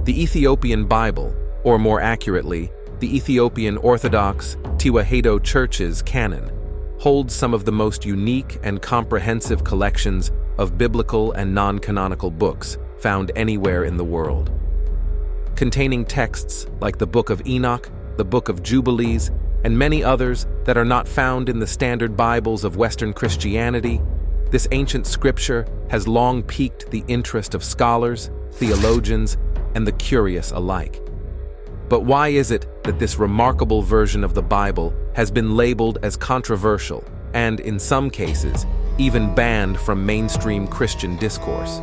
The Ethiopian Bible, or more accurately, the Ethiopian Orthodox Tewahedo Church's canon, holds some of the most unique and comprehensive collections of biblical and non-canonical books found anywhere in the world. Containing texts like the Book of Enoch, the Book of Jubilees, and many others that are not found in the standard Bibles of Western Christianity, this ancient scripture has long piqued the interest of scholars, theologians, and the curious alike. But why is it that this remarkable version of the Bible has been labeled as controversial and, in some cases, even banned from mainstream Christian discourse?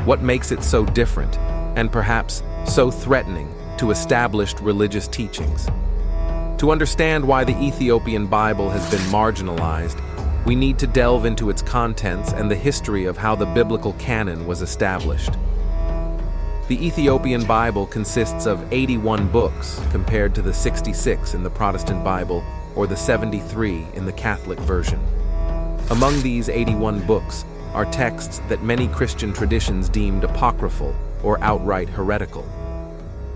What makes it so different, and perhaps so threatening to established religious teachings? To understand why the Ethiopian Bible has been marginalized, we need to delve into its contents and the history of how the biblical canon was established. The Ethiopian Bible consists of 81 books compared to the 66 in the Protestant Bible or the 73 in the Catholic version. Among these 81 books are texts that many Christian traditions deemed apocryphal or outright heretical.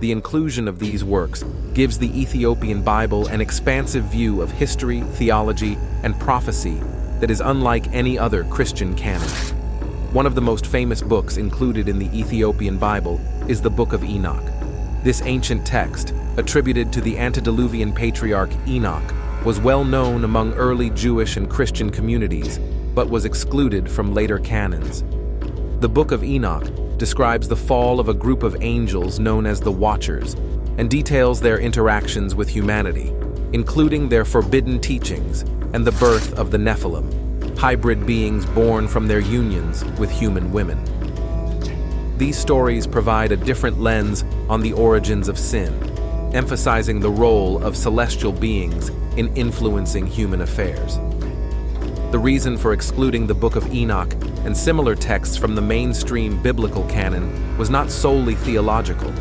The inclusion of these works gives the Ethiopian Bible an expansive view of history, theology, and prophecy that is unlike any other Christian canon. One of the most famous books included in the Ethiopian Bible is the Book of Enoch. This ancient text, attributed to the antediluvian patriarch Enoch, was well known among early Jewish and Christian communities, but was excluded from later canons. The Book of Enoch describes the fall of a group of angels known as the Watchers, and details their interactions with humanity, including their forbidden teachings and the birth of the Nephilim, hybrid beings born from their unions with human women. These stories provide a different lens on the origins of sin, emphasizing the role of celestial beings in influencing human affairs. The reason for excluding the Book of Enoch and similar texts from the mainstream biblical canon was not solely theological.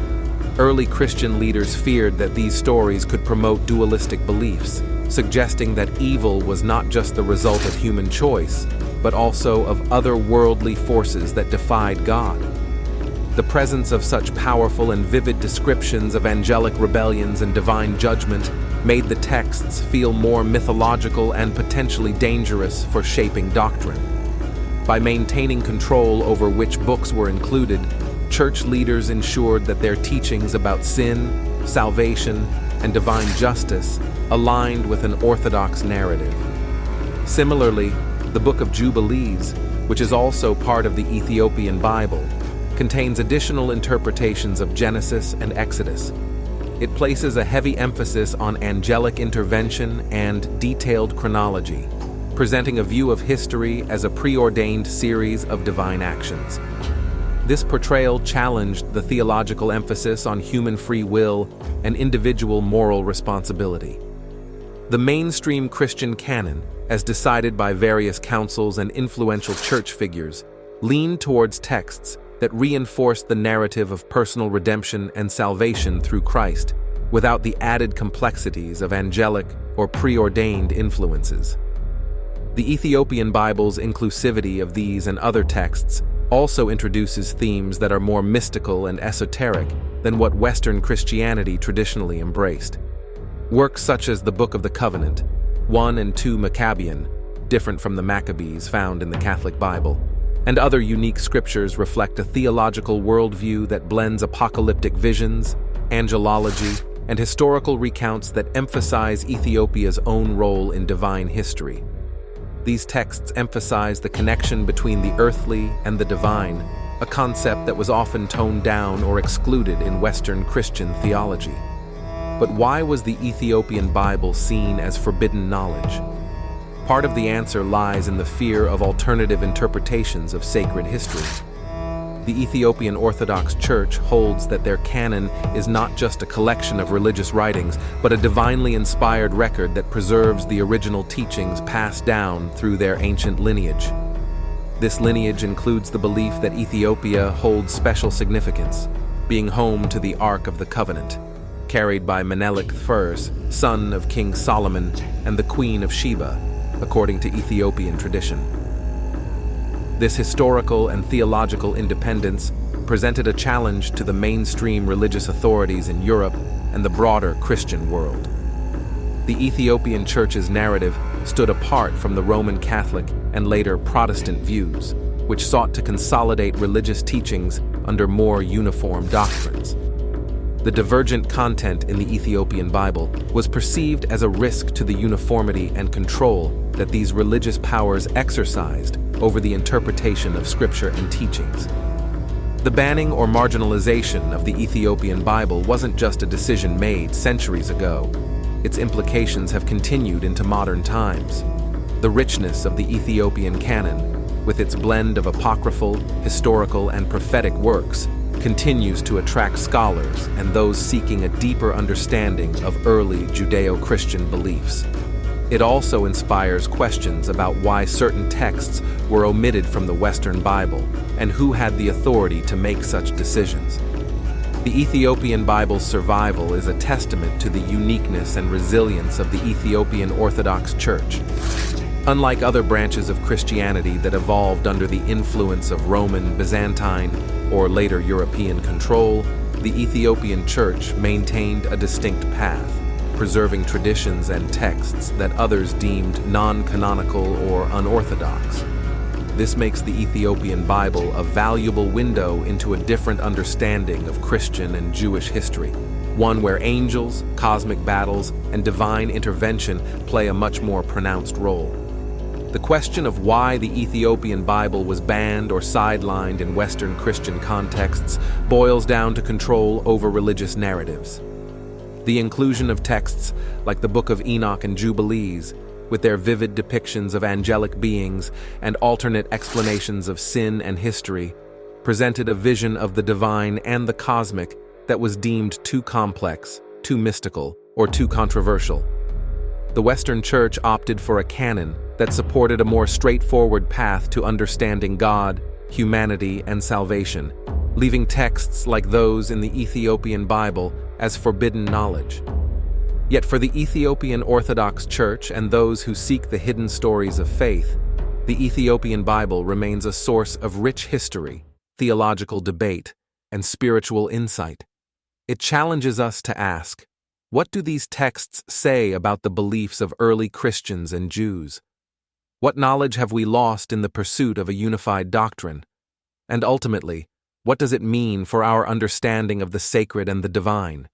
Early Christian leaders feared that these stories could promote dualistic beliefs, suggesting that evil was not just the result of human choice, but also of other worldly forces that defied God. The presence of such powerful and vivid descriptions of angelic rebellions and divine judgment made the texts feel more mythological and potentially dangerous for shaping doctrine. By maintaining control over which books were included, church leaders ensured that their teachings about sin, salvation, and divine justice aligned with an orthodox narrative. Similarly, the Book of Jubilees, which is also part of the Ethiopian Bible, contains additional interpretations of Genesis and Exodus. It places a heavy emphasis on angelic intervention and detailed chronology, presenting a view of history as a preordained series of divine actions. This portrayal challenged the theological emphasis on human free will and individual moral responsibility. The mainstream Christian canon, as decided by various councils and influential church figures, leaned towards texts that reinforced the narrative of personal redemption and salvation through Christ, without the added complexities of angelic or preordained influences. The Ethiopian Bible's inclusivity of these and other texts also introduces themes that are more mystical and esoteric than what Western Christianity traditionally embraced. Works such as the Book of the Covenant, 1 and 2 Maccabean, different from the Maccabees found in the Catholic Bible, and other unique scriptures reflect a theological worldview that blends apocalyptic visions, angelology, and historical recounts that emphasize Ethiopia's own role in divine history. These texts emphasize the connection between the earthly and the divine, a concept that was often toned down or excluded in Western Christian theology. But why was the Ethiopian Bible seen as forbidden knowledge? Part of the answer lies in the fear of alternative interpretations of sacred history. The Ethiopian Orthodox Church holds that their canon is not just a collection of religious writings, but a divinely inspired record that preserves the original teachings passed down through their ancient lineage. This lineage includes the belief that Ethiopia holds special significance, being home to the Ark of the Covenant, carried by Menelik I, son of King Solomon and the Queen of Sheba, according to Ethiopian tradition. This historical and theological independence presented a challenge to the mainstream religious authorities in Europe and the broader Christian world. The Ethiopian Church's narrative stood apart from the Roman Catholic and later Protestant views, which sought to consolidate religious teachings under more uniform doctrines. The divergent content in the Ethiopian Bible was perceived as a risk to the uniformity and control that these religious powers exercised over the interpretation of Scripture and teachings. The banning or marginalization of the Ethiopian Bible wasn't just a decision made centuries ago. Its implications have continued into modern times. The richness of the Ethiopian canon, with its blend of apocryphal, historical, and prophetic works, continues to attract scholars and those seeking a deeper understanding of early Judeo-Christian beliefs. It also inspires questions about why certain texts were omitted from the Western Bible and who had the authority to make such decisions. The Ethiopian Bible's survival is a testament to the uniqueness and resilience of the Ethiopian Orthodox Church. Unlike other branches of Christianity that evolved under the influence of Roman, Byzantine, or later European control, the Ethiopian Church maintained a distinct path, preserving traditions and texts that others deemed non-canonical or unorthodox. This makes the Ethiopian Bible a valuable window into a different understanding of Christian and Jewish history, one where angels, cosmic battles, and divine intervention play a much more pronounced role. The question of why the Ethiopian Bible was banned or sidelined in Western Christian contexts boils down to control over religious narratives. The inclusion of texts like the Book of Enoch and Jubilees, with their vivid depictions of angelic beings and alternate explanations of sin and history, presented a vision of the divine and the cosmic that was deemed too complex, too mystical, or too controversial. The Western Church opted for a canon that supported a more straightforward path to understanding God, humanity, and salvation, leaving texts like those in the Ethiopian Bible as forbidden knowledge. Yet for the Ethiopian Orthodox Church and those who seek the hidden stories of faith, the Ethiopian Bible remains a source of rich history, theological debate, and spiritual insight. It challenges us to ask, what do these texts say about the beliefs of early Christians and Jews? What knowledge have we lost in the pursuit of a unified doctrine? And ultimately, what does it mean for our understanding of the sacred and the divine?